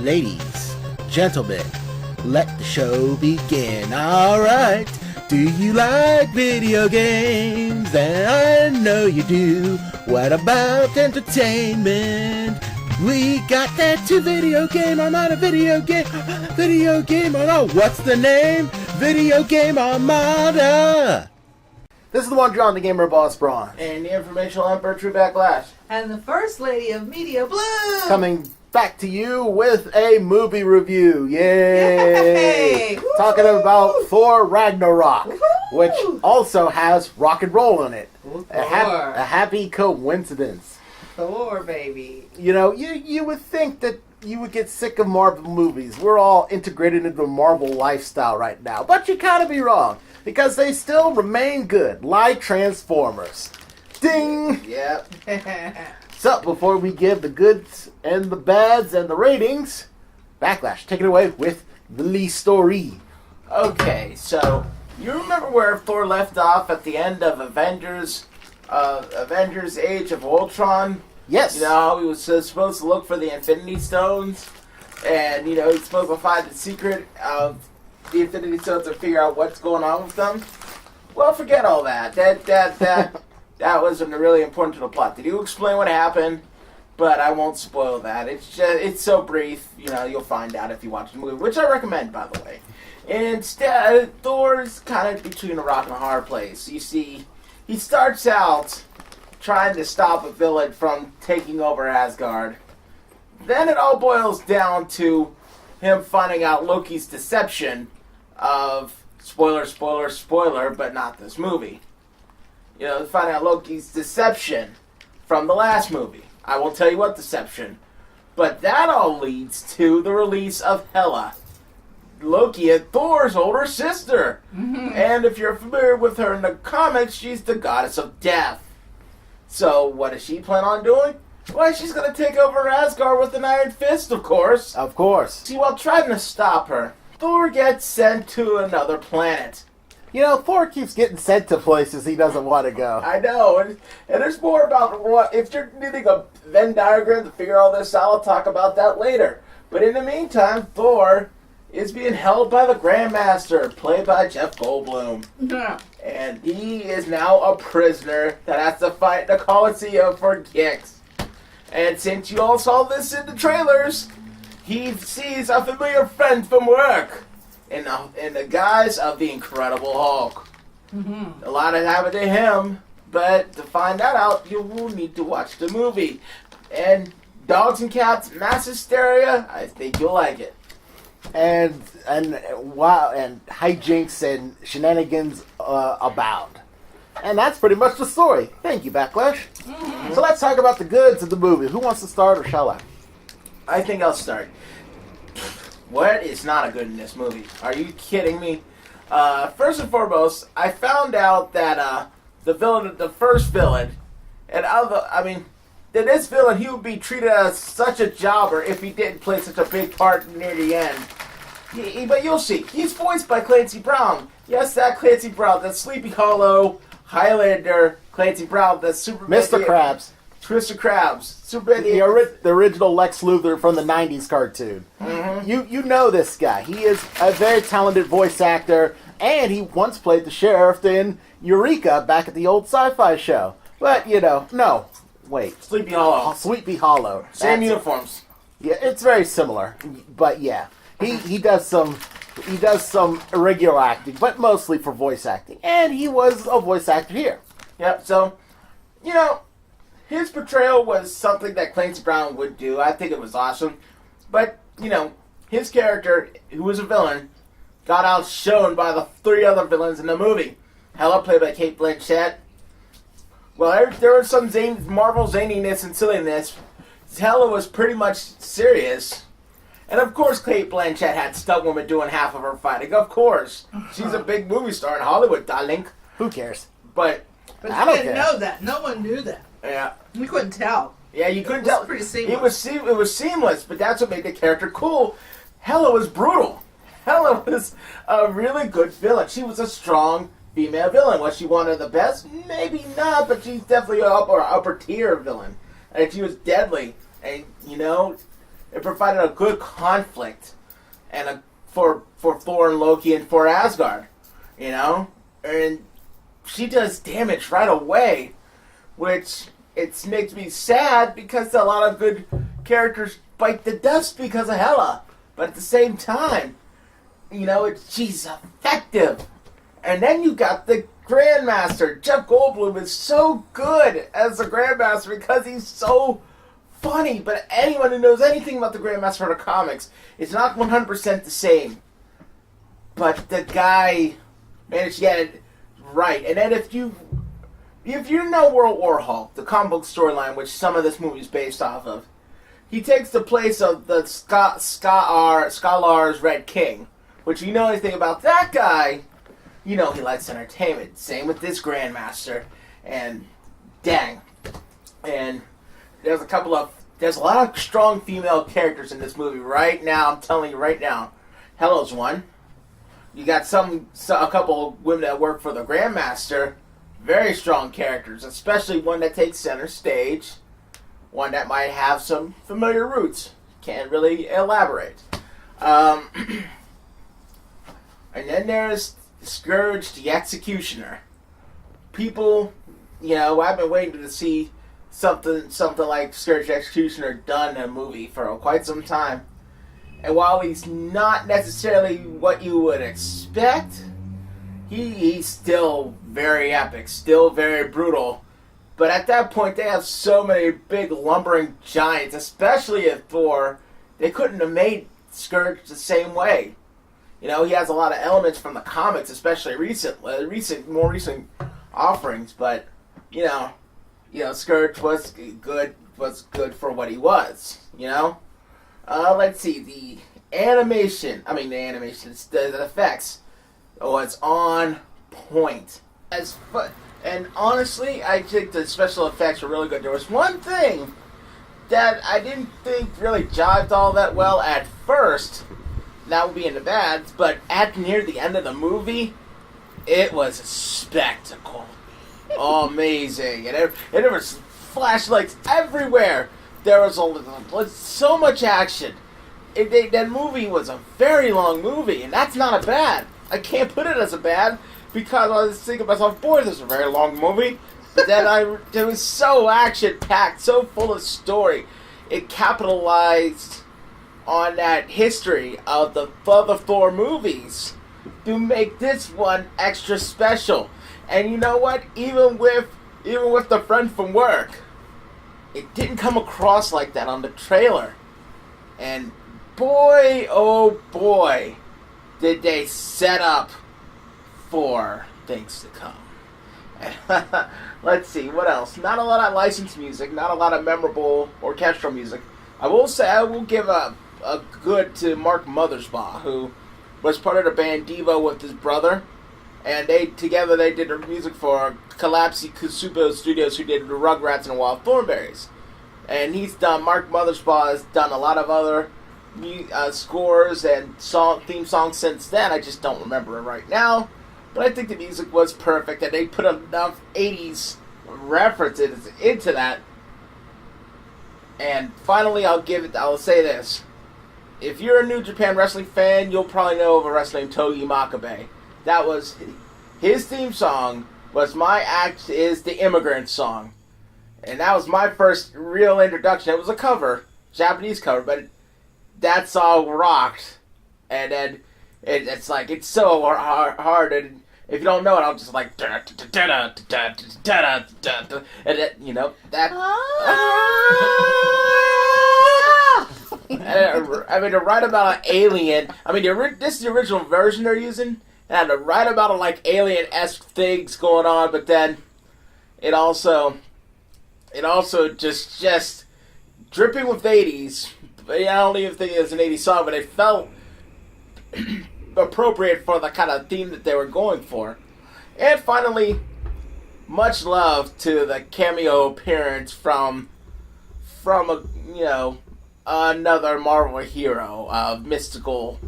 Ladies, gentlemen, let the show begin. Alright, do you like video games? And I know you do. What about entertainment? We got that too. Video game, I'm on a video game. Video game, oh, what's the name? Video Game Armada. This is the one John, the Gamer Boss Braun. And the informational Emperor True Backlash. And the First Lady of Media Blue. Coming back to you with a movie review. Yay! Talking about Thor Ragnarok, Woo-hoo! which also has rock and roll in it. A Thor. happy coincidence. Thor, baby. You know, you would think that you would get sick of Marvel movies. We're all integrated into the Marvel lifestyle right now. But you gotta be wrong, because they still remain good, like Transformers. Ding! Yep. So, before we give the goods and the bads and the ratings, Backlash, take it away with the Lee story. Okay, so you remember where Thor left off at the end of Avengers Age of Ultron? Yes. You know, he was supposed to look for the Infinity Stones, and, you know, he's supposed to find the secret of the Infinity Stones and figure out what's going on with them. Well, forget all that. That wasn't really important to the plot. Did you explain what happened? But I won't spoil that. It's so brief, you know, you'll find out if you watch the movie, which I recommend, by the way. Instead, Thor's kind of between a rock and a hard place. You see, he starts out trying to stop a villain from taking over Asgard. Then it all boils down to him finding out Loki's deception of, spoiler, but not this movie. You know, finding out Loki's deception from the last movie. I won't tell you what deception. But that all leads to the release of Hela, Loki and Thor's older sister. Mm-hmm. And if you're familiar with her in the comics, she's the goddess of death. So what does she plan on doing? Well, she's going to take over Asgard with an iron fist, of course. Of course. See, while trying to stop her, Thor gets sent to another planet. You know, Thor keeps getting sent to places he doesn't want to go. I know, and there's more about what, if you're needing a Venn diagram to figure all this out, I'll talk about that later. But in the meantime, Thor is being held by the Grandmaster, played by Jeff Goldblum. Yeah. And he is now a prisoner that has to fight the Colosseum for kicks. And since you all saw this in the trailers, he sees a familiar friend from work in the guise of the Incredible Hulk. Mm-hmm. A lot has happened to him, but to find that out, you will need to watch the movie. And dogs and cats, mass hysteria, I think you'll like it. And wow, and hijinks and shenanigans abound. And that's pretty much the story. Thank you, Backlash. Mm-hmm. So let's talk about the goods of the movie. Who wants to start, or shall I? I think I'll start. What is not good in this movie? Are you kidding me? First and foremost, I found out that the first villain, that this villain, he would be treated as such a jobber if he didn't play such a big part near the end. But you'll see. He's voiced by Clancy Brown. Yes, that Clancy Brown, that Sleepy Hollow, Highlander, Clancy Brown, the Superman. Mr. Krabs. Mr. Krabs. Superman. The original Lex Luthor from the 90s cartoon. Mm-hmm. You know this guy. He is a very talented voice actor, and he once played the sheriff in Eureka back at the old sci-fi show. But, you know, no. Wait. Sleepy Hollow. Sleepy Hollow. Same uniforms. Yeah, it's very similar. But yeah, he does some irregular acting, but mostly for voice acting. And he was a voice actor here. Yep, so, you know, his portrayal was something that Clancy Brown would do. I think it was awesome. But, you know, his character, who was a villain, got outshone by the three other villains in the movie. Hela, played by Cate Blanchett. Well, there was some Marvel zaniness and silliness. Hela was pretty much serious. And of course, Cate Blanchett had stunt woman doing half of her fighting. Of course. She's a big movie star in Hollywood, darling. Who cares? But I you didn't know that. No one knew that. Yeah. You couldn't tell. Yeah, you couldn't tell. Pretty seamless. It was seamless, but that's what made the character cool. Hela was brutal. Hela was a really good villain. She was a strong female villain. Was she one of the best? Maybe not, but she's definitely an upper tier villain. And she was deadly. And, you know, it provided a good conflict and for Thor and Loki and for Asgard, you know? And she does damage right away, which it makes me sad because a lot of good characters bite the dust because of Hela. But at the same time, you know, she's effective. And then you got the Grandmaster. Jeff Goldblum is so good as the Grandmaster because he's so funny. But anyone who knows anything about the Grandmaster in the comics, it's not 100% the same. But the guy managed to get it right. And then if you know World War Hulk, the comic book storyline, which some of this movie is based off of, he takes the place of the Skalar's Red King. Which, you know anything about that guy, you know he likes entertainment. Same with this Grandmaster. And dang. And there's a lot of strong female characters in this movie right now. I'm telling you right now. Hela's one. You got a couple of women that work for the Grandmaster. Very strong characters, especially one that takes center stage. One that might have some familiar roots. Can't really elaborate. And then there's Scourge the Executioner. People, you know, I've been waiting to see something like Scourge the Executioner done in a movie for quite some time. And while he's not necessarily what you would expect, he's still very epic, still very brutal. But at that point, they have so many big lumbering giants, especially at Thor, they couldn't have made Scourge the same way. You know, he has a lot of elements from the comics, especially more recent offerings. But you know, Scourge was good for what he was. You know, let's see the effects was on point. And honestly, I think the special effects were really good. There was one thing that I didn't think really jived all that well at first. That would be in the bad, but at near the end of the movie, it was a spectacle. Amazing. And there was flashlights everywhere. There was so much action. That movie was a very long movie, and that's not a bad. I can't put it as a bad, because I was thinking to myself, boy, this is a very long movie. But then it was so action-packed, so full of story. It capitalized on that history of the other Thor movies to make this one extra special. And you know what? Even with the friend from work, it didn't come across like that on the trailer. And boy, oh boy, did they set up for things to come. Let's see, what else? Not a lot of licensed music, not a lot of memorable orchestral music. I will say, I will give a good to Mark Mothersbaugh, who was part of the band Devo with his brother. And they did the music for Collapsi Kusubo Studios, who did the Rugrats and the Wild Thornberries. And Mark Mothersbaugh has done a lot of other scores and theme songs since then. I just don't remember it right now. But I think the music was perfect, and they put enough 80s references into that. And finally, I'll say this. If you're a New Japan Wrestling fan, you'll probably know of a wrestler named Togi Makabe. That was his theme song. Is the Immigrant Song, and that was my first real introduction. It was a cover, Japanese cover, but that song rocked. And then it's so hard, and if you don't know it, I'll just like and it, you know that. I mean, to write about an alien. I mean, this is the original version they're using, and to write about like alien-esque things going on, but then it also just dripping with 80s. But I don't even think it was an 80s song, but it felt appropriate for the kind of theme that they were going for. And finally, much love to the cameo appearance from another Marvel hero of mystical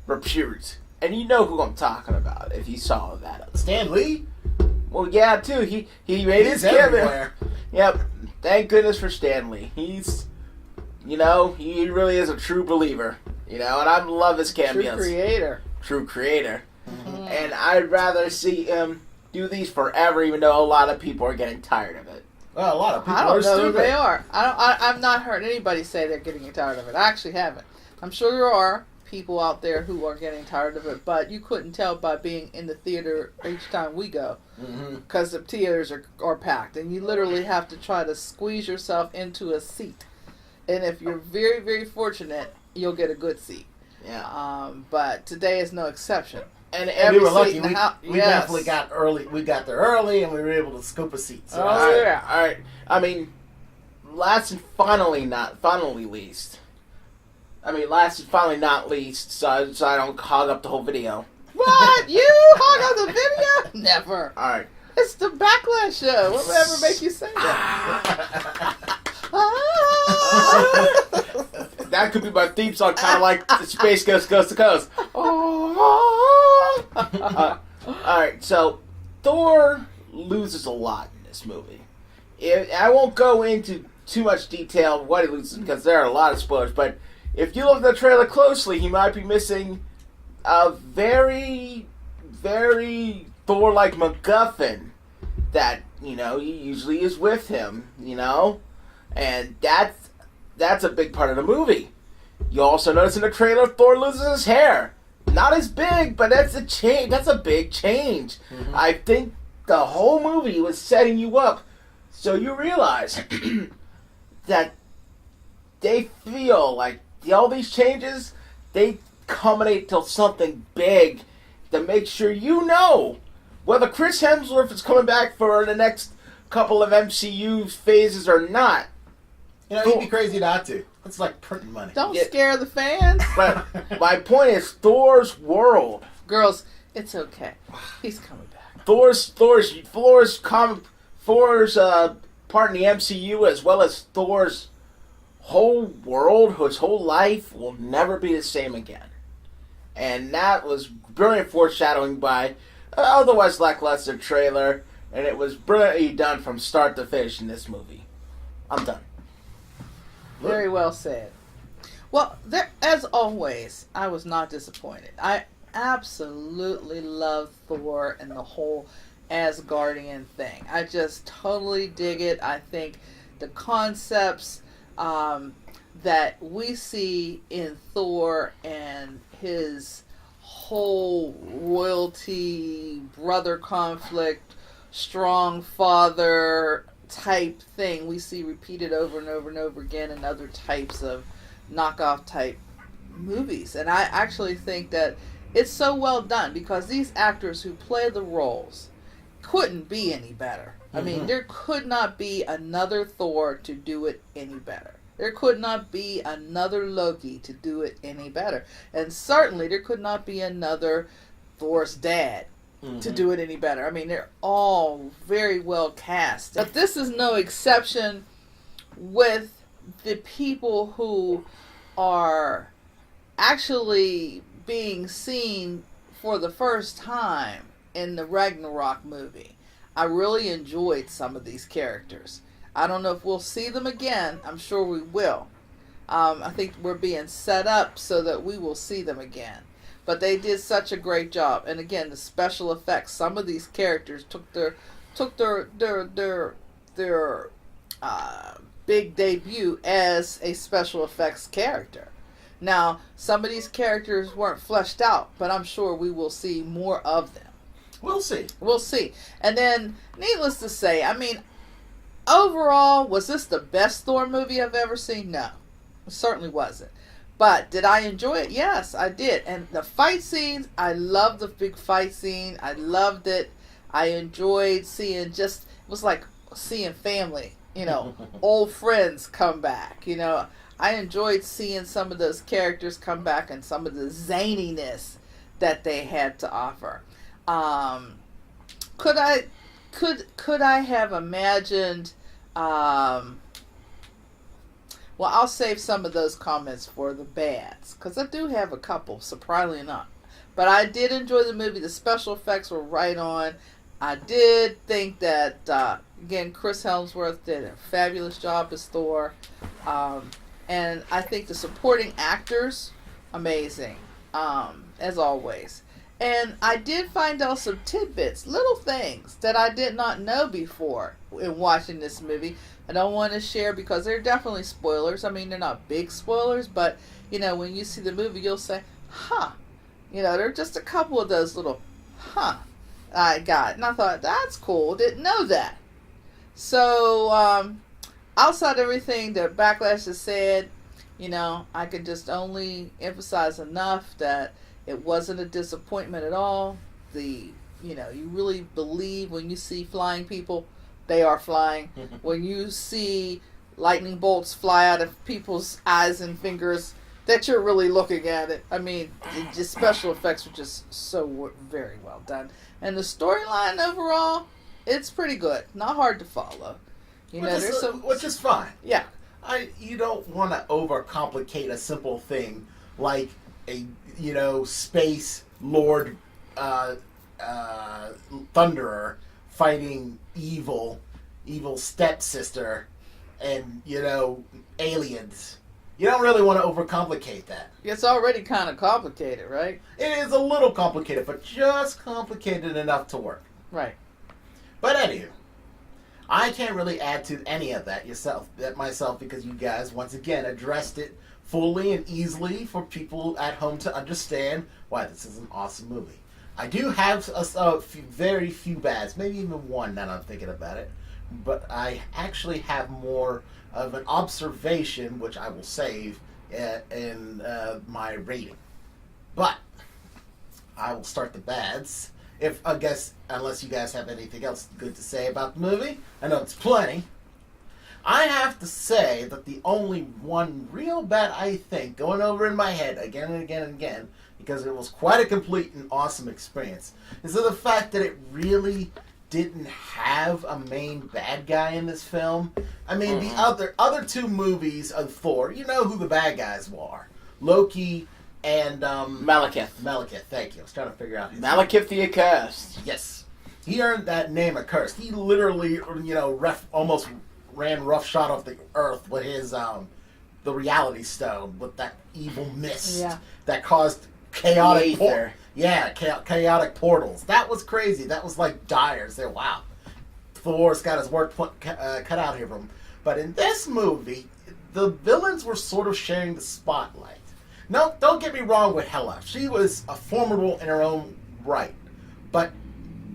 repute. And you know who I'm talking about if you saw that. Stan Lee? Well, yeah, too. He made his cameo. Yep. Thank goodness for Stan Lee. You know, he really is a true believer. You know, and I love his cameos. True creator. Mm-hmm. And I'd rather see him do these forever, even though a lot of people are getting tired of it. Well, a lot of people I don't are know stupid. who they are. I've not heard anybody say they're getting tired of it. I actually haven't. I'm sure there are people out there who are getting tired of it, but you couldn't tell by being in the theater each time we go, because the theaters are packed, and you literally have to try to squeeze yourself into a seat. And if you're very, very fortunate, you'll get a good seat. Yeah. But today is no exception. And We were lucky. seat in the house. We definitely got early. We got there early, and we were able to scoop a seat. So Oh, yeah. All right. I mean, last and finally not least, so I don't hog up the whole video. What? You hog on the video? Never. All right. It's the Backlash show. What would ever make you say that? That could be my theme song, kind of like the Space Ghost Coast to Coast. Alright, so Thor loses a lot in this movie. I won't go into too much detail of what he loses because there are a lot of spoilers, but if you look at the trailer closely, he might be missing a very, very Thor-like MacGuffin that, you know, he usually is with him, you know? And that's a big part of the movie. You also notice in the trailer, Thor loses his hair. Not as big, but that's a change. That's a big change. Mm-hmm. I think the whole movie was setting you up so you realize that they feel like all these changes, they culminate till something big to make sure you know whether Chris Hemsworth is coming back for the next couple of MCU phases or not. You know, he'd be crazy not to. It's like printing money. Don't scare the fans. But my point is, Thor's world. Girls, it's okay. He's coming back. Thor's part in the MCU, as well as Thor's whole world, his whole life, will never be the same again. And that was brilliant foreshadowing by otherwise lackluster trailer, and it was brilliantly done from start to finish in this movie. I'm done. Very well said. Well, as always, I was not disappointed. I absolutely love Thor and the whole Asgardian thing. I just totally dig it. I think the concepts that we see in Thor and his whole royalty, brother conflict, strong father type thing we see repeated over and over and over again in other types of knockoff type movies. And I actually think that it's so well done because these actors who play the roles couldn't be any better. I mean, there could not be another Thor to do it any better. There could not be another Loki to do it any better. And certainly there could not be another Thor's dad to do it any better. I mean, they're all very well cast. But this is no exception with the people who are actually being seen for the first time in the Ragnarok movie. I really enjoyed some of these characters. I don't know if we'll see them again. I'm sure we will. I think we're being set up so that we will see them again. But they did such a great job. And again, the special effects. Some of these characters took their big debut as a special effects character. Now, some of these characters weren't fleshed out, but I'm sure we will see more of them. We'll see. We'll see. And then, needless to say, I mean, overall, was this the best Thor movie I've ever seen? No. It certainly wasn't. But did I enjoy it? Yes, I did. And the fight scenes, I loved the big fight scene. I loved it. I enjoyed seeing it was like seeing family, you know, old friends come back, you know. I enjoyed seeing some of those characters come back and some of the zaniness that they had to offer. Could I have imagined, well, I'll save some of those comments for the bads, because I do have a couple, surprisingly enough. But I did enjoy the movie. The special effects were right on. I did think that, again, Chris Hemsworth did a fabulous job as Thor. And I think the supporting actors, amazing, as always. And I did find out some tidbits, little things that I did not know before in watching this movie. I don't want to share because they're definitely spoilers. I mean, they're not big spoilers, but, when you see the movie, you'll say, huh. There are just a couple of those little, huh, I got. And I thought, that's cool. Didn't know that. So, outside everything that Backlash has said, I could just only emphasize enough that it wasn't a disappointment at all. You really believe when you see flying people, they are flying. When you see lightning bolts fly out of people's eyes and fingers, that you're really looking at it. I mean, just special effects are just so very well done. And the storyline overall, it's pretty good. Not hard to follow. Which is fine. Yeah. You don't want to overcomplicate a simple thing like a space lord thunderer fighting evil stepsister and aliens. You don't really want to overcomplicate that. It's already kind of complicated, right? It is a little complicated, but just complicated enough to work. Right. But anywho, I can't really add to any of that myself because you guys once again addressed it fully and easily for people at home to understand why this is an awesome movie. I do have very few bads, maybe even one now that I'm thinking about it, but I actually have more of an observation, which I will save in my rating. But I will start the bads. Unless you guys have anything else good to say about the movie, I know it's plenty. I have to say that the only one real bad I think, going over in my head again and again and again, because it was quite a complete and awesome experience, is the fact that it really didn't have a main bad guy in this film. I mean, the other two movies of Thor, you know who the bad guys were. Loki and Malekith. Malekith, thank you. I was trying to figure out his Malekith the Accursed. Yes. He earned that name accursed. He literally, almost ran roughshod off the earth with his, the reality stone, with that evil mist that caused chaotic chaotic portals. That was crazy. That was like dire. Say, wow, Thor's got his work cut out here for him. But in this movie, the villains were sort of sharing the spotlight. No, don't get me wrong with Hela. She was formidable in her own right, but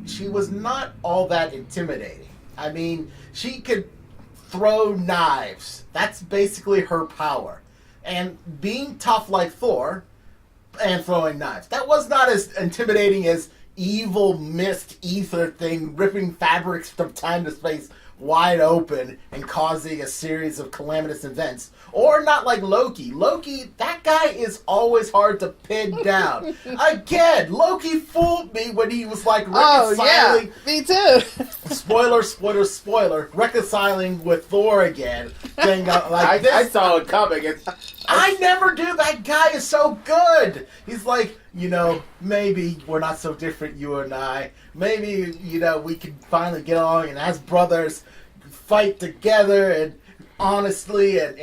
she was not all that intimidating. I mean, she could throw knives. That's basically her power. And being tough like Thor and throwing knives, that was not as intimidating as evil mist ether thing ripping fabrics from time to space wide open and causing a series of calamitous events. Or not like Loki. Loki, that guy is always hard to pin down. Again, Loki fooled me when he was like reconciling. Oh, yeah, me too. Spoiler. Reconciling with Thor again. Thing like this. I saw it coming. I never do. That guy is so good. He's like, maybe we're not so different, you and I. Maybe, we can finally get along and as brothers fight together and honestly. And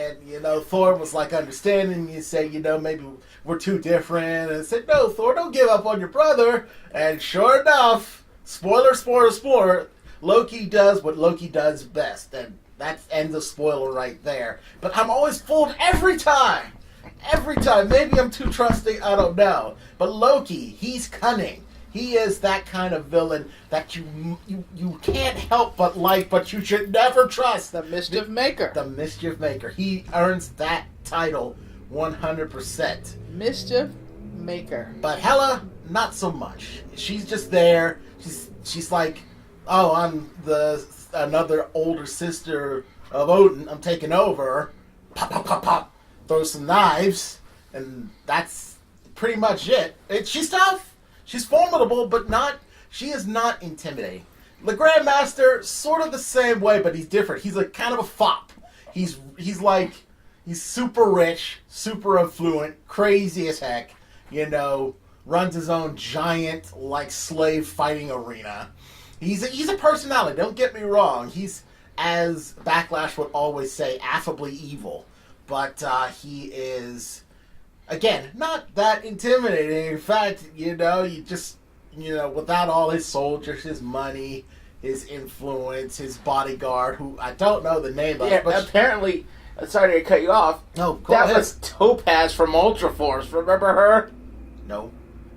Thor was like understanding. You say, maybe we're too different. And I said, no, Thor, don't give up on your brother. And sure enough, spoiler, Loki does what Loki does best. And that's end of spoiler right there. But I'm always fooled every time. Every time. Maybe I'm too trusting, I don't know. But Loki, he's cunning. He is that kind of villain that you can't help but like, but you should never trust. The Mischief Maker. The Mischief Maker. He earns that title 100%. Mischief Maker. But Hela, not so much. She's just there. She's like, oh, I'm another older sister of Odin. I'm taking over. Pop, pop, pop, pop. Throw some knives. And that's pretty much it. She's tough. She's formidable, but she is not intimidating. The Grandmaster, sort of the same way, but he's different. He's a kind of a fop. He's super rich, super affluent, crazy as heck, runs his own giant, slave fighting arena. He's a personality, don't get me wrong. He's, as Backlash would always say, affably evil. but he is, again, not that intimidating. In fact, you just, without all his soldiers, his money, his influence, his bodyguard, who I don't know the name of. Yeah, but apparently, sorry to cut you off. No, go that ahead. was Topaz from Ultra Force. Remember her? No.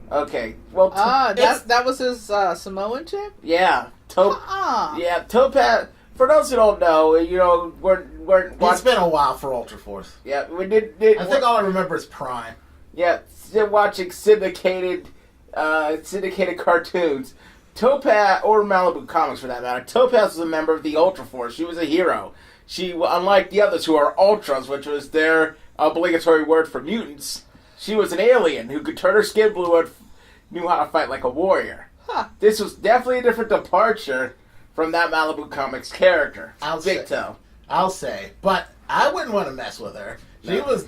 Okay. Well, that was his Samoan chick? yeah. Yeah, Topaz. For those who don't know, we're It's been a while for Ultra Force. Yeah, we did I think all I remember is Prime. Yeah, still watching syndicated cartoons. Topaz, or Malibu Comics for that matter, Topaz was a member of the Ultra Force. She was a hero. She, unlike the others who are Ultras, which was their obligatory word for mutants, she was an alien who could turn her skin blue and knew how to fight like a warrior. Huh. This was definitely a different departure from that Malibu Comics character. Big toe. I'll say. But I wouldn't want to mess with her. She was,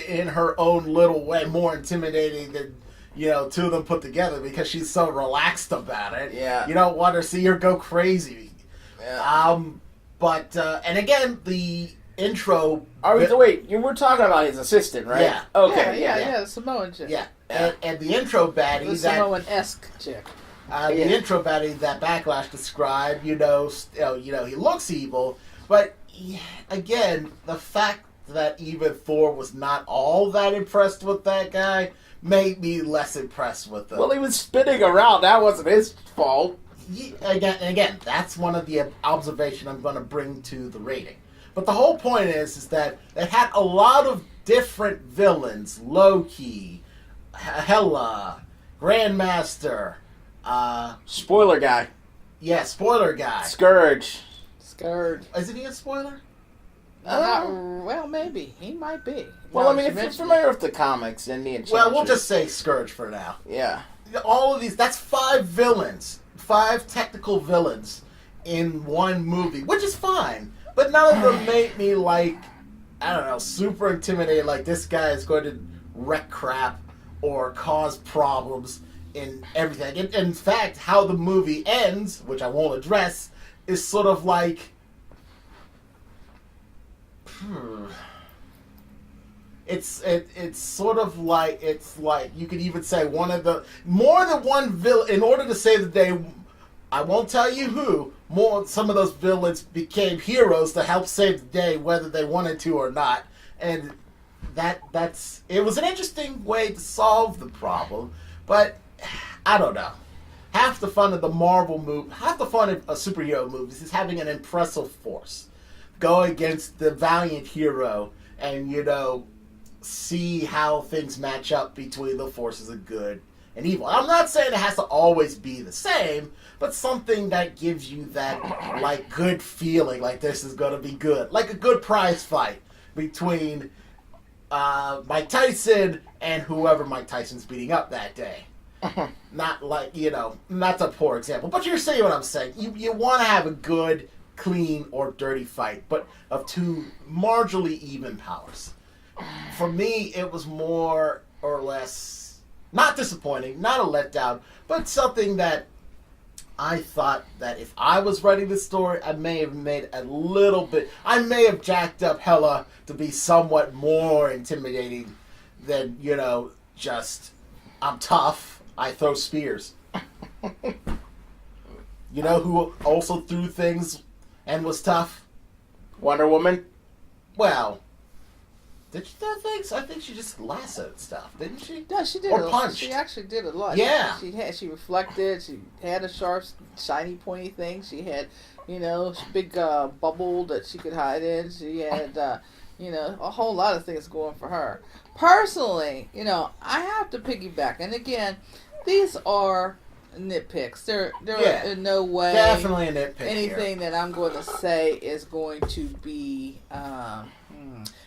in her own little way, more intimidating than, two of them put together because she's so relaxed about it. Yeah. You don't want to see her go crazy. Yeah. But, and again, the intro... Wait, you were talking about his assistant, right? Yeah. Okay, Yeah, the Samoan chick. Yeah. And the intro baddie... The Samoan-esque chick. The intro baddie that Backlash described, he looks evil, but again, the fact that even Thor was not all that impressed with that guy made me less impressed with him. Well, he was spinning around. That wasn't his fault. Again, that's one of the observations I'm going to bring to the rating. But the whole point is that they had a lot of different villains: Loki, Hela, Grandmaster. Spoiler guy. Yeah, spoiler guy. Scourge. Isn't he a spoiler? Well, maybe. He might be. Well, I mean, if you're familiar with the comics and the Enchantress. Well, we'll just say Scourge for now. Yeah. All of these, that's 5 villains. 5 technical villains in one movie, which is fine. But none of them made me, super intimidated, like this guy is going to wreck crap or cause problems in everything. In fact, how the movie ends, which I won't address, is sort of like... It's sort of like, you could even say more than one villain, in order to save the day, I won't tell you who, some of those villains became heroes to help save the day, whether they wanted to or not. And it was an interesting way to solve the problem, but I don't know. Half the fun of the Marvel movie, half the fun of superhero movies is having an impressive force. Go against the valiant hero and, see how things match up between the forces of good and evil. I'm not saying it has to always be the same, but something that gives you that, good feeling, like this is going to be good. Like a good prize fight between Mike Tyson and whoever Mike Tyson's beating up that day. Not that's a poor example, but you're saying what I'm saying. You want to have a good, clean, or dirty fight, but of 2 marginally even powers. For me, it was more or less not disappointing, not a letdown, but something that I thought that if I was writing this story, I may have made a little bit. I may have jacked up Hela to be somewhat more intimidating than just I'm tough. I throw spears. Who also threw things and was tough? Wonder Woman? Well, did she throw things? I think she just lassoed stuff, didn't she? No, she did. Or punched. She actually did a lot. Yeah. She reflected. She had a sharp, shiny, pointy thing. She had, big bubble that she could hide in. She had, a whole lot of things going for her. Personally, I have to piggyback. And again, these are nitpicks. They're in no way definitely a nitpick. Anything that I'm going to say is going to be.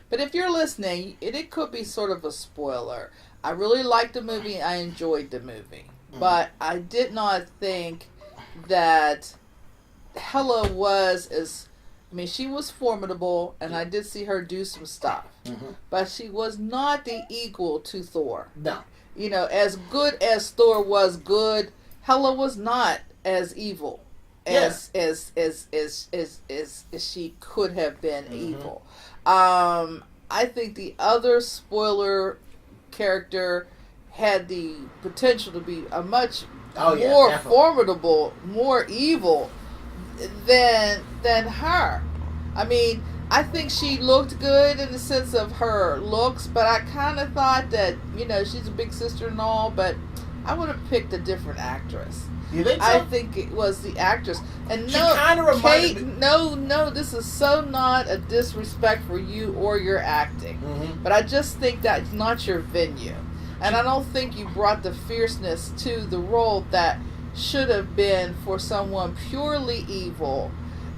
But if you're listening, it could be sort of a spoiler. I really liked the movie. I enjoyed the movie. But I did not think that Hela was as... she was formidable, and I did see her do some stuff. But she was not the equal to Thor. No. As good as Thor was good, Hela was not as evil as she could have been evil. I think the other spoiler character had the potential to be a much more definitely. formidable, more evil than her. I mean, I think she looked good in the sense of her looks, but I kind of thought that, she's a big sister and all, but I would have picked a different actress. You think so? I think it was the actress. And She no, kinda reminded Kate, me- no, this is so not a disrespect for you or your acting. Mhm. But I just think that's not your venue. And I don't think you brought the fierceness to the role that should have been for someone purely evil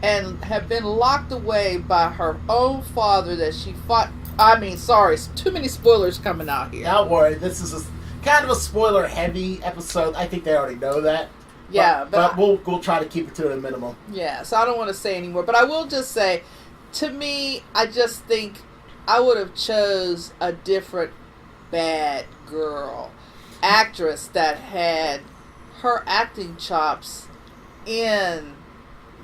and have been locked away by her own father that she fought. I mean, sorry, too many spoilers coming out here. Don't worry, this is kind of a spoiler-heavy episode. I think they already know that. Yeah, but we'll try to keep it to a minimum. Yeah, so I don't want to say anymore. But I will just say, to me, I just think I would have chose a different bad girl actress that had her acting chops in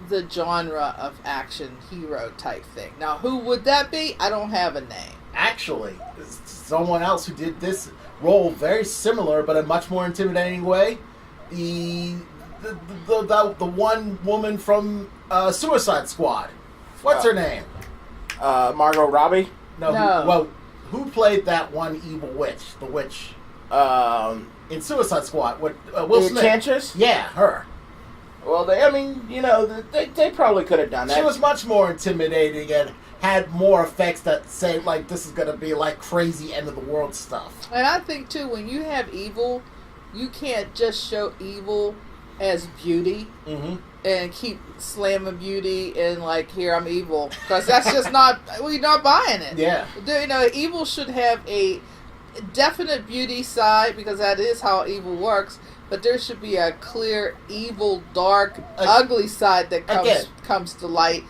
the genre of action hero type thing. Now, who would that be? I don't have a name. Actually, someone else who did this role very similar, but a much more intimidating way. The one woman from Suicide Squad. What's her name? Margot Robbie. No. Who played that one evil witch? The witch in Suicide Squad. What? Will The Smith. Enchantress? Yeah, her. Well, they probably could have done that. She was much more intimidating and had more effects that say, like, this is going to be, like, crazy end-of-the-world stuff. And I think, too, when you have evil, you can't just show evil as beauty and keep slamming beauty and, like, here, I'm evil. Because that's just not, we're not buying it. Yeah. Evil should have a definite beauty side, because that is how evil works. But there should be a clear, evil, dark, ugly side that comes to light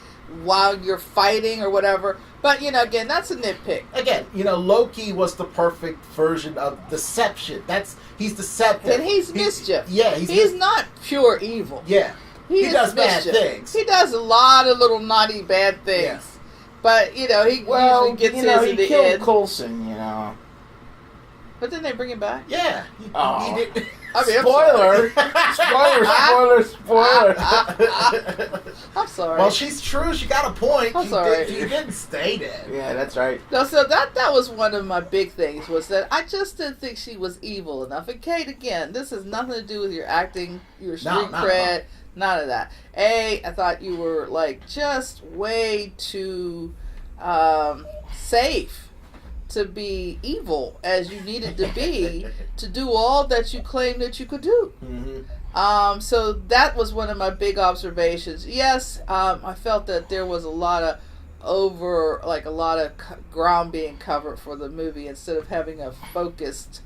while you're fighting or whatever. But, again, that's a nitpick. Again, Loki was the perfect version of deception. He's deceptive. And he's mischief. Yeah, he's not pure evil. Yeah. He does bad things. He does a lot of little naughty bad things. Yeah. But, he usually gets his in he the killed end. Coulson, But then they bring him back. Yeah. He did. I mean, Spoiler! Spoiler! I'm sorry. Well, she's true. She got a point. I'm sorry. She didn't stay dead. Yeah, that's right. No, so that was one of my big things, was that I just didn't think she was evil enough. And Kate, again, this has nothing to do with your acting, your street cred, none of that. I thought you were, like, just way too safe to be evil as you needed to be to do all that you claimed that you could do. Mm-hmm. So that was one of my big observations. Yes, I felt that there was a lot of ground being covered for the movie instead of having a focused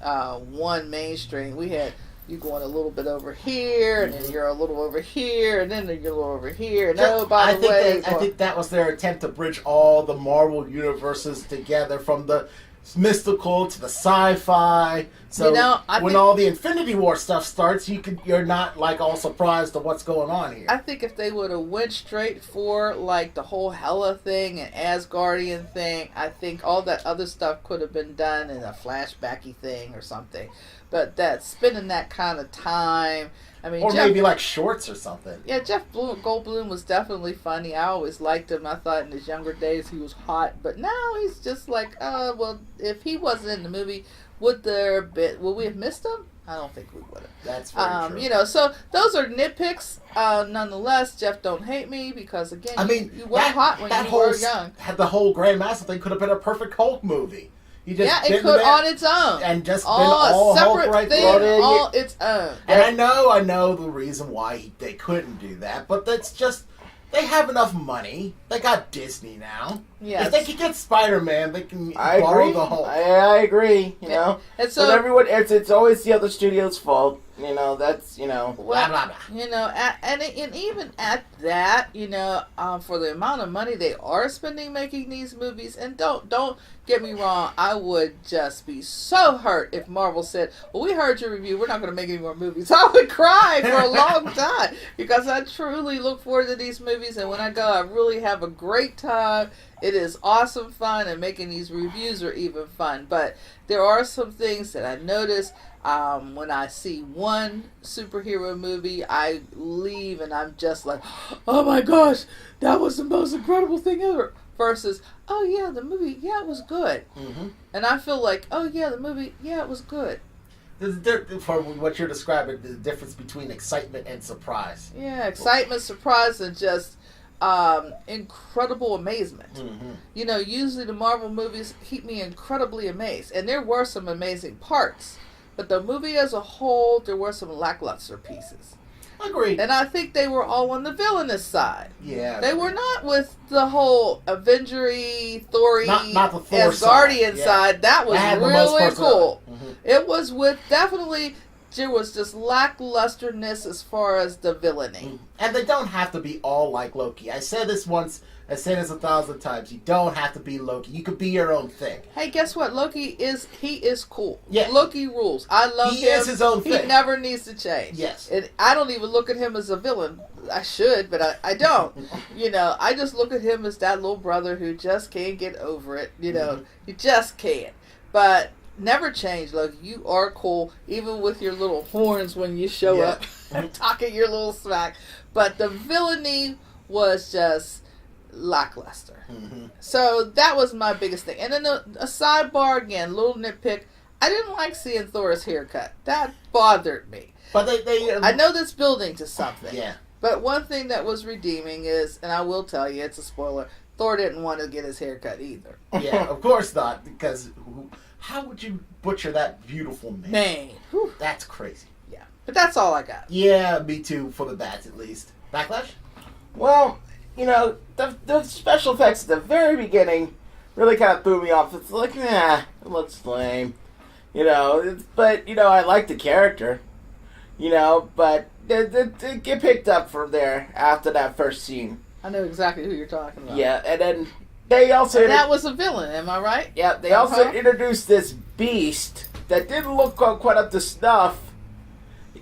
one mainstream. We had you going a little bit over here, and then you're a little over here, and then you're a little over here. And by the way, I think that was their attempt to bridge all the Marvel universes together, from the mystical to the sci-fi. So when all the Infinity War stuff starts, you're not like all surprised at what's going on here. I think if they would have went straight for like the whole Hela thing and Asgardian thing, I think all that other stuff could have been done in a flashbacky thing or something. But spending that kind of time, I mean, maybe like shorts or something. Yeah, Jeff Goldblum was definitely funny. I always liked him. I thought in his younger days he was hot, but now he's just like, well, if he wasn't in the movie, would we have missed him? I don't think we would have. That's very true. So those are nitpicks. Nonetheless, Jeff, don't hate me, because again, you were hot when you were young. The whole Grandmaster thing could have been a perfect Hulk movie. It could on its own, and just all been all separate Hulk thing, all its own. And I know the reason why they couldn't do that, but that's just they have enough money. They got Disney now. Yes. If they can get Spider-Man, they can I borrow agree. the Hulk. I agree. And so but everyone, it's always the other studio's fault. That's Well, blah blah blah. And even at that, for the amount of money they are spending making these movies, and don't get me wrong, I would just be so hurt if Marvel said, "Well, we heard your review, we're not going to make any more movies." I would cry for a long time, because I truly look forward to these movies, and when I go, I really have a great time. It is awesome fun, and making these reviews are even fun. But there are some things that I notice when I see one superhero movie, I leave and I'm just like, oh my gosh, that was the most incredible thing ever. Versus, oh yeah, the movie, yeah, it was good. Mm-hmm. And I feel like, oh yeah, the movie, yeah, it was good. For what you're describing, the difference between excitement and surprise. Yeah, excitement, surprise, and just incredible amazement. Mm-hmm. You know, usually the Marvel movies keep me incredibly amazed. And there were some amazing parts. But the movie as a whole, there were some lackluster pieces. Agreed. And I think they were all on the villainous side. Yeah. They were not with the whole Avenger-y, Thor-y, not the Thor Asgardian side. That was really cool. Mm-hmm. It was with definitely, there was just lacklusterness as far as the villainy. Mm-hmm. And they don't have to be all like Loki. I said this once. I said this 1,000 times. You don't have to be Loki. You could be your own thing. Hey, guess what? Loki is cool. Yeah. Loki rules. I love him. He is his own thing. He never needs to change. Yes. And I don't even look at him as a villain. I should, but I don't. You know, I just look at him as that little brother who just can't get over it. You know, you just can't. But never change, Loki. You are cool, even with your little horns when you show up and talking your little smack. But the villainy was just lackluster. Mm-hmm. So that was my biggest thing. And then a sidebar again, little nitpick. I didn't like seeing Thor's haircut. That bothered me. But they I know that's building to something. Yeah. But one thing that was redeeming is, and I will tell you, it's a spoiler, Thor didn't want to get his haircut either. Yeah, of course not. Because how would you butcher that beautiful mane? That's crazy. Yeah. But that's all I got. Yeah, me too, for the bats at least. Backlash? Well, you know, the special effects at the very beginning really kind of threw me off. It's like, it looks lame. You know, but, you know, I like the character. You know, but it get picked up from there after that first scene. I know exactly who you're talking about. Yeah, and then they also... And that was a villain, am I right? Yeah, they also introduced this beast that didn't look quite up to snuff.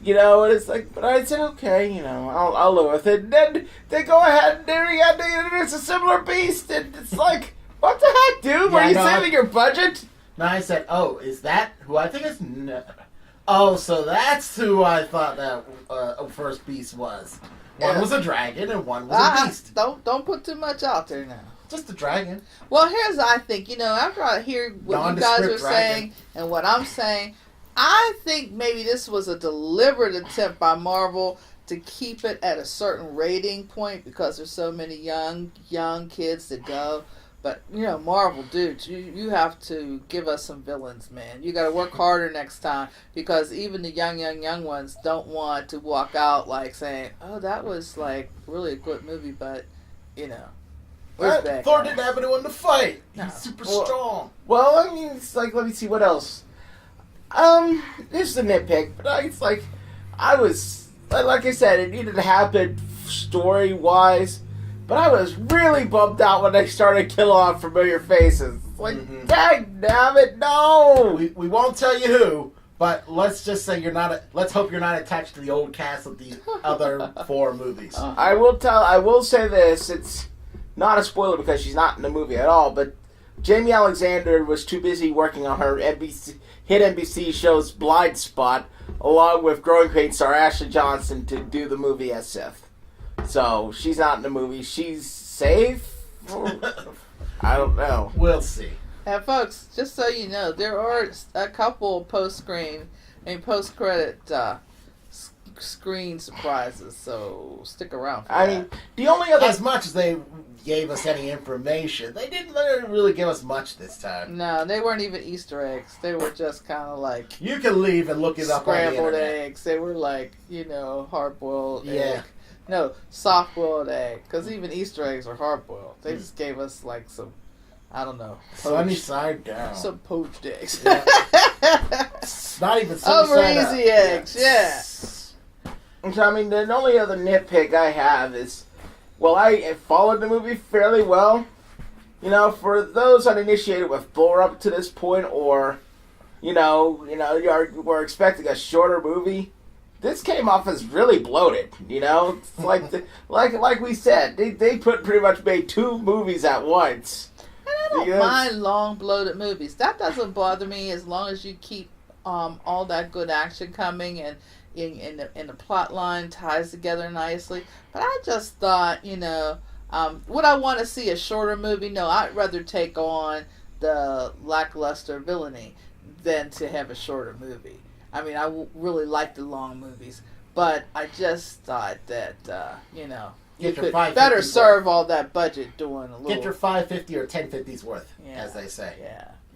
You know, and it's like, but I said, okay, you know, I'll live with it. And then they go ahead and they introduce a similar beast, and it's like, what the heck, dude? Were you saving your budget? No, I said, oh, is that who I think is? No. Oh, so that's who I thought that first beast was. One was a dragon and one was a beast. Don't put too much out there now. Just a dragon. Well, here's I think, you know, after I hear what you guys are saying and what I'm saying, I think maybe this was a deliberate attempt by Marvel to keep it at a certain rating point because there's so many young kids that go. But, you know, Marvel, dude, you have to give us some villains, man. You got to work harder next time because even the young ones don't want to walk out like saying, oh, that was like really a good movie, but, you know. Thor didn't have anyone to fight. He's super strong. Well, I mean, it's like, let me see what else. This is a nitpick, but it's like, I was, like I said, it needed to happen story-wise, but I was really bummed out when they started killing off familiar faces. Like, dang damn it, no! We won't tell you who, but let's just say let's hope you're not attached to the old cast of the other 4 movies. I will say this, it's not a spoiler because she's not in the movie at all, but Jamie Alexander was too busy working on her hit NBC shows Blind Spot, along with Growing Pains star Ashley Johnson, to do the movie as Sif. So, she's not in the movie. She's safe? I don't know. We'll see. And folks, just so you know, there are a couple post-credit screen surprises, so stick around for that. I mean, the only other... As much as they gave us any information, they didn't really give us much this time. No, they weren't even Easter eggs. They were just kind of like... You can leave and look it up on the internet. Scrambled eggs. They were like, you know, hard-boiled egg. No, soft-boiled egg. Because even Easter eggs are hard-boiled. They just gave us like some, I don't know. Sunny side down. Some poached eggs. Yeah. It's not even sunny over side easy up. eggs, yeah. So, I mean, the only other nitpick I have is, well, I followed the movie fairly well. You know, for those uninitiated with Thor up to this point, or, you were expecting a shorter movie, this came off as really bloated. You know, it's like like we said, they pretty much made 2 movies at once. I don't mind long, bloated movies. That doesn't bother me as long as you keep all that good action coming and in the plot line ties together nicely. But I just thought, would I want to see a shorter movie? No, I'd rather take on the lackluster villainy than to have a shorter movie. I mean, I really like the long movies, but I just thought that, you could better serve all that budget doing a little. Get your $5.50 or $10.50's worth, as they say.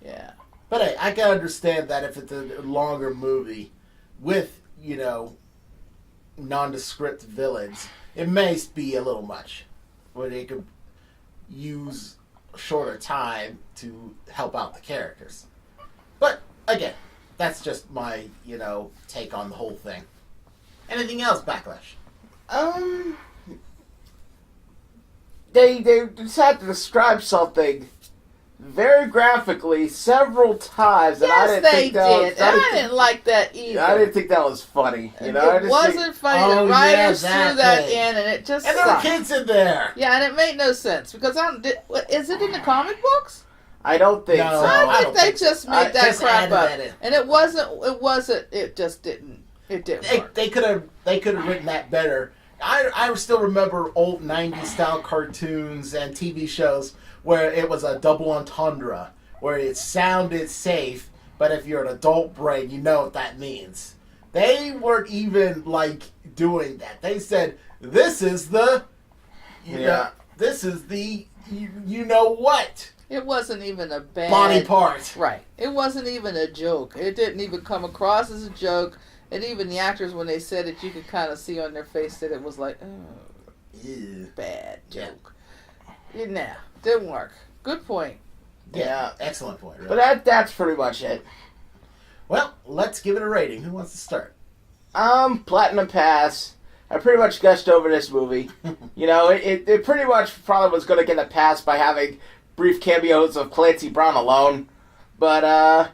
Yeah. But hey, I can understand that if it's a longer movie with, nondescript villains, it may be a little much. Where they could use shorter time to help out the characters. But, again, that's just my, take on the whole thing. Anything else, Backlash? They decided to describe something very graphically several times. And yes, they did. I didn't like that either. I didn't think that was funny. It wasn't funny. The writers threw that in, and it just and there were kids in there. Yeah, and it made no sense because is it in the comic books? I don't think so. I think they just made that crap up, and it wasn't. It just didn't. It didn't work. They could have written that better. I still remember old 90s style cartoons and TV shows where it was a double entendre, where it sounded safe, but if you're an adult brain, you know what that means. They weren't even, doing that. They said, this is the, this is the, you know what. It wasn't even a bad... body part. Right. It wasn't even a joke. It didn't even come across as a joke. And even the actors, when they said it, you could kind of see on their face that it was like, bad joke. Yeah, didn't work. Good point. Yeah, excellent point. Really. But that's pretty much it. Well, let's give it a rating. Who wants to start? Platinum Pass. I pretty much gushed over this movie. It pretty much probably was going to get a pass by having brief cameos of Clancy Brown alone. But,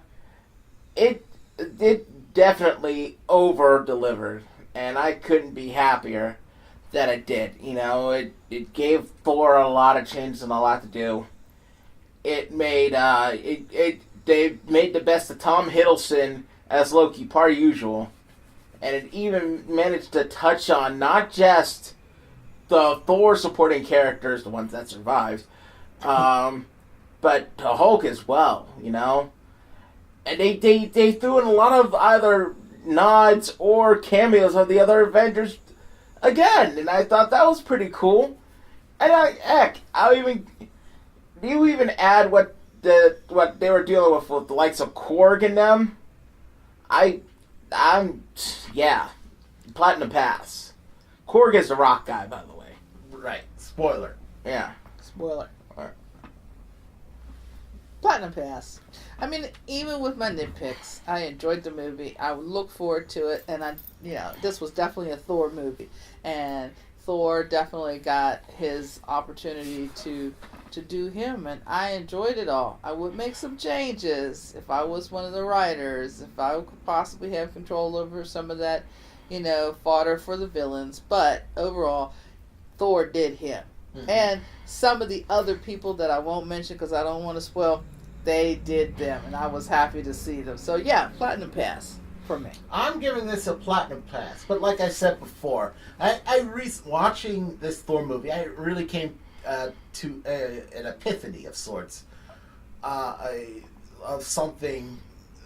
it definitely over-delivered. And I couldn't be happier that it did. It gave Thor a lot of changes and a lot to do. It made, they made the best of Tom Hiddleston as Loki, per usual. And it even managed to touch on not just the Thor supporting characters, the ones that survived, but to Hulk as well, And they threw in a lot of either nods or cameos of the other Avengers again, and I thought that was pretty cool. And do you even add what they were dealing with the likes of Korg and them? Platinum Pass. Korg is the rock guy, by the way. Right. Spoiler. Yeah. Spoiler. All right. Platinum Pass. I mean, even with my nitpicks, I enjoyed the movie. I would look forward to it, and this was definitely a Thor movie, and Thor definitely got his opportunity to do him, and I enjoyed it all. I would make some changes if I was one of the writers, if I could possibly have control over some of that, fodder for the villains. But overall, Thor did him. Mm-hmm. And some of the other people that I won't mention because I don't want to spoil, they did them, and I was happy to see them. So yeah, Platinum Pass for me. I'm giving this a Platinum Pass, but like I said before, watching this Thor movie, I really came to an epiphany of sorts, of something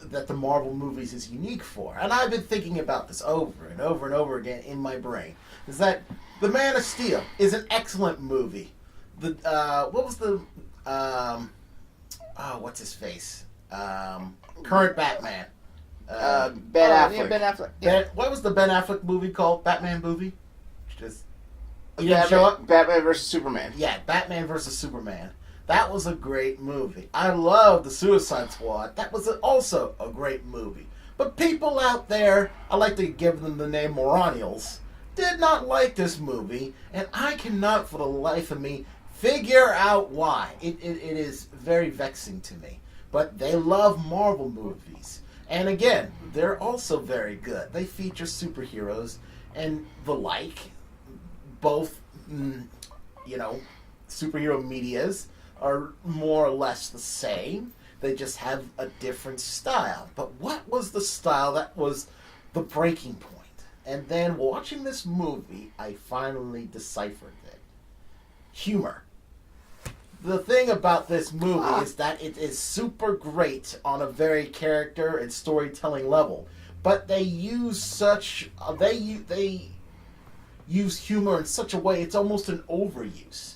that the Marvel movies is unique for. And I've been thinking about this over and over and over again in my brain, is that The Man of Steel is an excellent movie. What's his face? Current Batman. Ben Affleck. Yeah, Ben Affleck. What was the Ben Affleck movie called? Batman movie? He didn't show up? Batman vs. Superman. Yeah, Batman vs. Superman. That was a great movie. I love the Suicide Squad. That was also a great movie. But people out there, I like to give them the name Millennials, did not like this movie, and I cannot for the life of me figure out why. It is very vexing to me. But they love Marvel movies. And again, they're also very good. They feature superheroes and the like. Both, superhero medias. are more or less the same. They just have a different style. But what was the style that was the breaking point? And then watching this movie, I finally deciphered it. Humor. The thing about this movie is that it is super great on a very character and storytelling level. But they use they use humor in such a way, it's almost an overuse.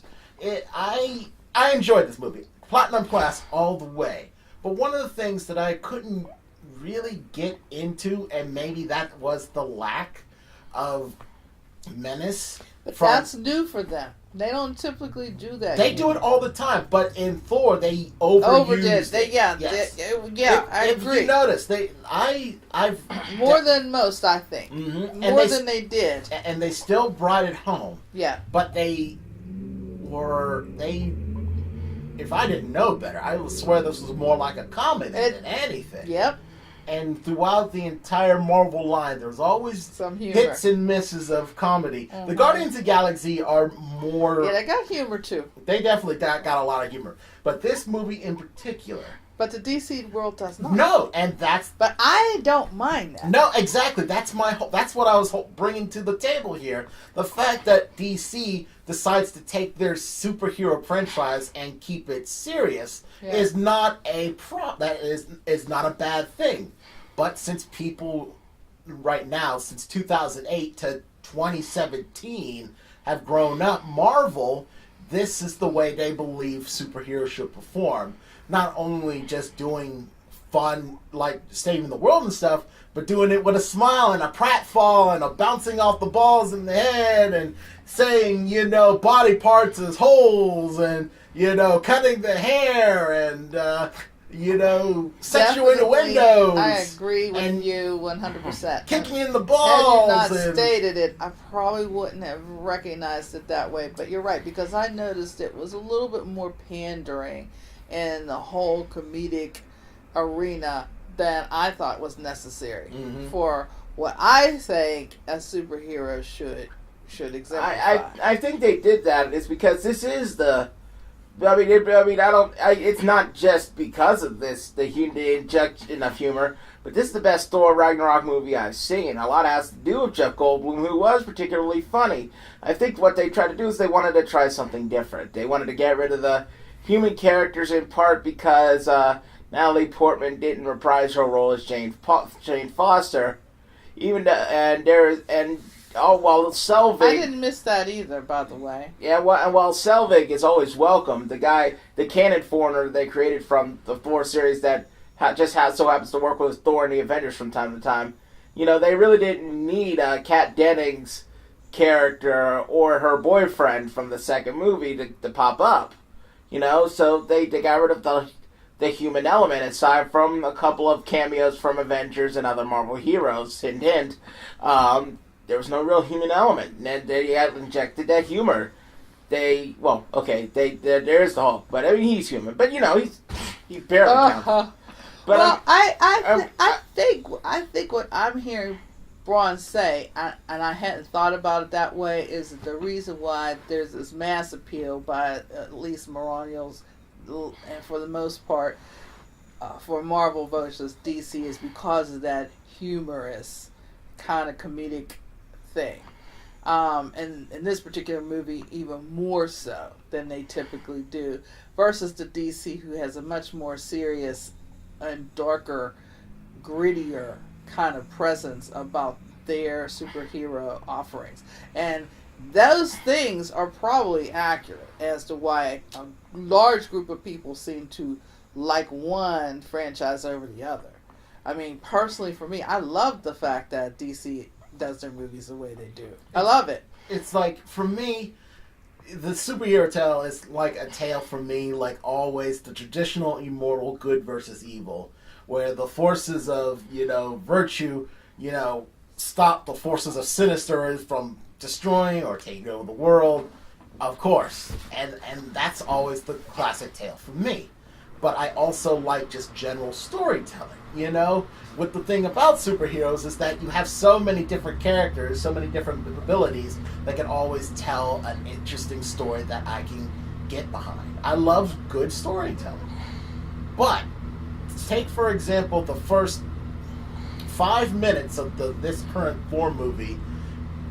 I enjoyed this movie. Platinum Class all the way. But one of the things that I couldn't really get into, and maybe that was the lack of menace. But that's new for them. They don't typically do that. They do it all the time, but in Thor they overused it. I agree. If you notice, I've more than most, I think. Mm-hmm. More than they did. And they still brought it home. Yeah. But if I didn't know better, I would swear this was more like a comedy than anything. Yep. And throughout the entire Marvel line, there's always some humor. Hits and misses of comedy. Mm-hmm. The Guardians of the Galaxy are more... Yeah, they got humor too. They definitely got a lot of humor. But this movie in particular... But the DC world does not. No, and that's... But I don't mind that. No, exactly. That's what I was bringing to the table here. The fact that DC decides to take their superhero franchise and keep it serious is not that is not a bad thing. But since people right now, since 2008 to 2017, have grown up, Marvel, this is the way they believe superheroes should perform. Not only just doing fun, like saving the world and stuff, but doing it with a smile and a pratfall and a bouncing off the balls in the head and saying, body parts as holes and, cutting the hair and, sexual innuendos. I agree with you 100%. Kicking in the balls. Had you not stated it, I probably wouldn't have recognized it that way. But you're right, because I noticed it was a little bit more pandering in the whole comedic arena than I thought was necessary for what I think a superhero should exemplify. I think they did that is because this is the. It's not just because of this they inject enough humor, but this is the best Thor Ragnarok movie I've seen. A lot has to do with Jeff Goldblum, who was particularly funny. I think what they tried to do is they wanted to try something different. They wanted to get rid of the human characters in part because Natalie Portman didn't reprise her role as Jane Foster, while Selvig... I didn't miss that either, by the way. Yeah, and while Selvig is always welcome, the canon foreigner they created from the Thor series that so happens to work with Thor and the Avengers from time to time, they really didn't need Kat Dennings' character or her boyfriend from the second movie to pop up. So they got rid of the human element, aside from a couple of cameos from Avengers and other Marvel heroes. Hint, hint. There was no real human element, and they had injected that humor. There is the Hulk, but I mean he's human, but he's barely counts. But well, I think what I'm hearing Braun say, and I hadn't thought about it that way, is that the reason why there's this mass appeal by at least millennials, and for the most part, for Marvel versus DC, is because of that humorous kind of comedic thing. And in this particular movie, even more so than they typically do, versus the DC, who has a much more serious and darker, grittier kind of presence about their superhero offerings. And those things are probably accurate as to why a large group of people seem to like one franchise over the other. I mean, personally for me, I love the fact that DC does their movies the way they do. I love it. It's like, for me, the superhero tale is like a tale for me, like always, the traditional immortal good versus evil, where the forces of, virtue, stop the forces of sinister from destroying or taking over the world, of course. And that's always the classic tale for me. But I also like just general storytelling, With the thing about superheroes is that you have so many different characters, so many different abilities that can always tell an interesting story that I can get behind. I love good storytelling. But take, for example, the first 5 minutes of this current Thor movie.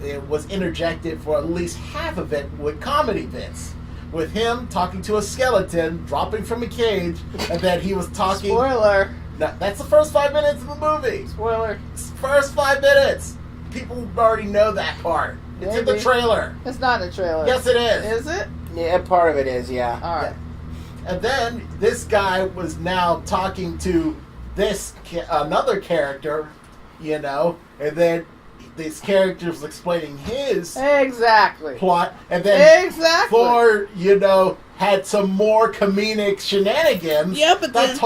It was interjected for at least half of it with comedy bits. With him talking to a skeleton, dropping from a cage, and then he was talking... Spoiler. No, that's the first 5 minutes of the movie. Spoiler. First 5 minutes. People already know that part. It's in the trailer. It's not in the trailer. Yes, it is. Is it? Yeah, part of it is, yeah. All right. Yeah. And then this guy was now talking to another character, you know, and then this character was explaining his Exactly. plot, and then Exactly. Thor, you know, had some more comedic shenanigans. Yeah, but then...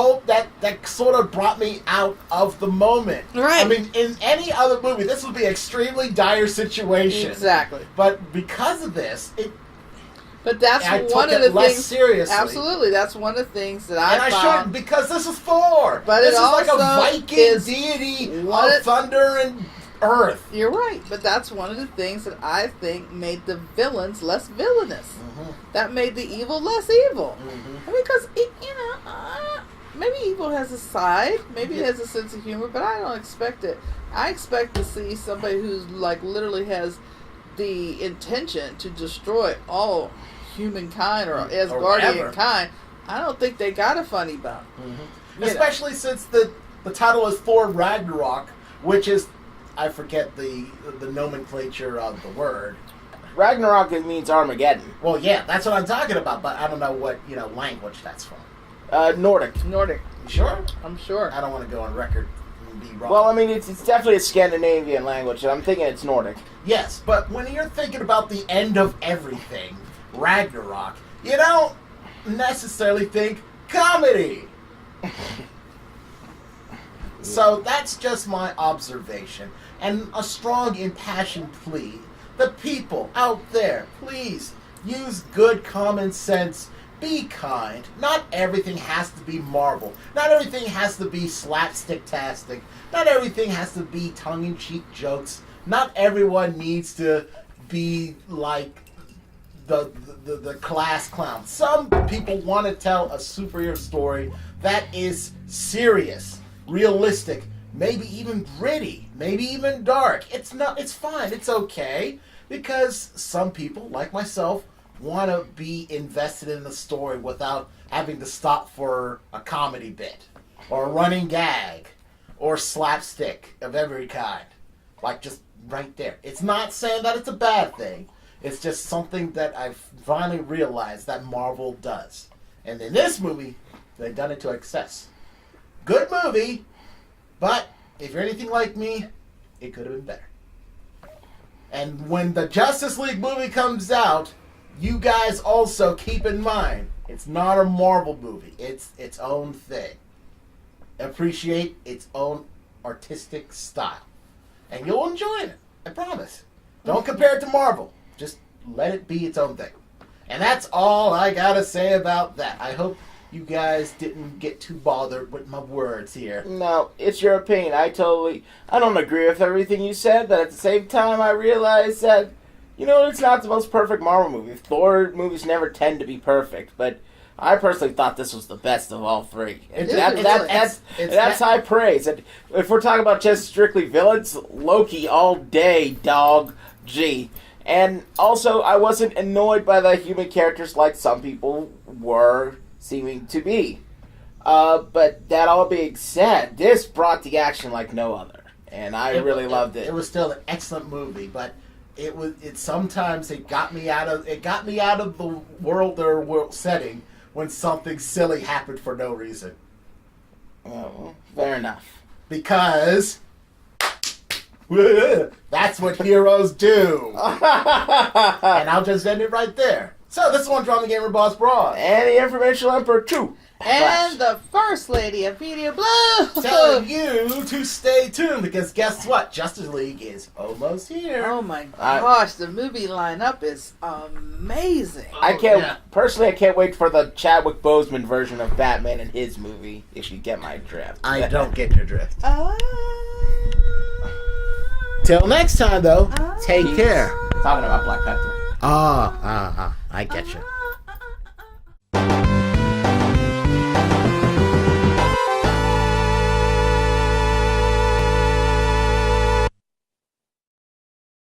that sort of brought me out of the moment. Right. I mean, in any other movie, this would be an extremely dire situation. Exactly. But because of this, But that's I one took of it the less things. seriously. Absolutely, that's one of the things that And I found. shouldn't, because this is Thor. But this it is like a also Viking is deity one of of- thunder and earth. You're right, but that's one of the things that I think made the villains less villainous. Mm-hmm. That made the evil less evil. Mm-hmm. I mean, because maybe evil has a side, maybe it has a sense of humor, but I don't expect it. I expect to see somebody who's like literally has the intention to destroy all humankind or Asgardian kind. I don't think they got a funny bone. Mm-hmm. Especially since the title is Thor Ragnarok, which is, I forget the nomenclature of the word. Ragnarok means Armageddon. Well, yeah, that's what I'm talking about, but I don't know what language that's from. Nordic. Nordic. You sure? I'm sure. I don't want to go on record and be wrong. Well, I mean, it's definitely a Scandinavian language, and I'm thinking it's Nordic. Yes, but when you're thinking about the end of everything, Ragnarok, you don't necessarily think comedy. So that's just my observation and a strong impassioned plea. The people out there, please use good common sense. Be kind. Not everything has to be Marvel. Not everything has to be slapstick-tastic. Not everything has to be tongue-in-cheek jokes. Not everyone needs to be like the class clown. Some people want to tell a superhero story that is serious, realistic, maybe even gritty, maybe even dark. It's fine. It's okay, because some people, like myself, want to be invested in the story without having to stop for a comedy bit or a running gag or slapstick of every kind. Like, just right there. It's not saying that it's a bad thing. It's just something that I've finally realized that Marvel does. And in this movie, they've done it to excess. Good movie, but if you're anything like me, it could have been better. And when the Justice League movie comes out, you guys also keep in mind, it's not a Marvel movie. It's its own thing. Appreciate its own artistic style. And you'll enjoy it. I promise. Don't compare it to Marvel. Just let it be its own thing. And that's all I gotta say about that. I hope you guys didn't get too bothered with my words here. No, it's your opinion. I don't agree with everything you said, but at the same time, I realize that, it's not the most perfect Marvel movie. Thor movies never tend to be perfect, but I personally thought this was the best of all three. That's high praise. And if we're talking about just strictly villains, Loki all day, dog. G. And also, I wasn't annoyed by the human characters like some people were seeming to be. But that all being said, this brought the action like no other, and I really loved it. It was still an excellent movie, but sometimes it got me out of the world setting when something silly happened for no reason. Oh, fair enough. Because that's what heroes do. And I'll just end it right there. So this is One Drama Gamer Boss Broad. And the Informational Emperor 2. And the First Lady of Video Blue. Telling you to stay tuned, because guess what? Justice League is almost here. Oh my gosh, the movie lineup is amazing. I can't wait for the Chadwick Boseman version of Batman in his movie, if you get my drift. I don't get your drift. Till next time, though, take care. Talking about Black Panther. I get you.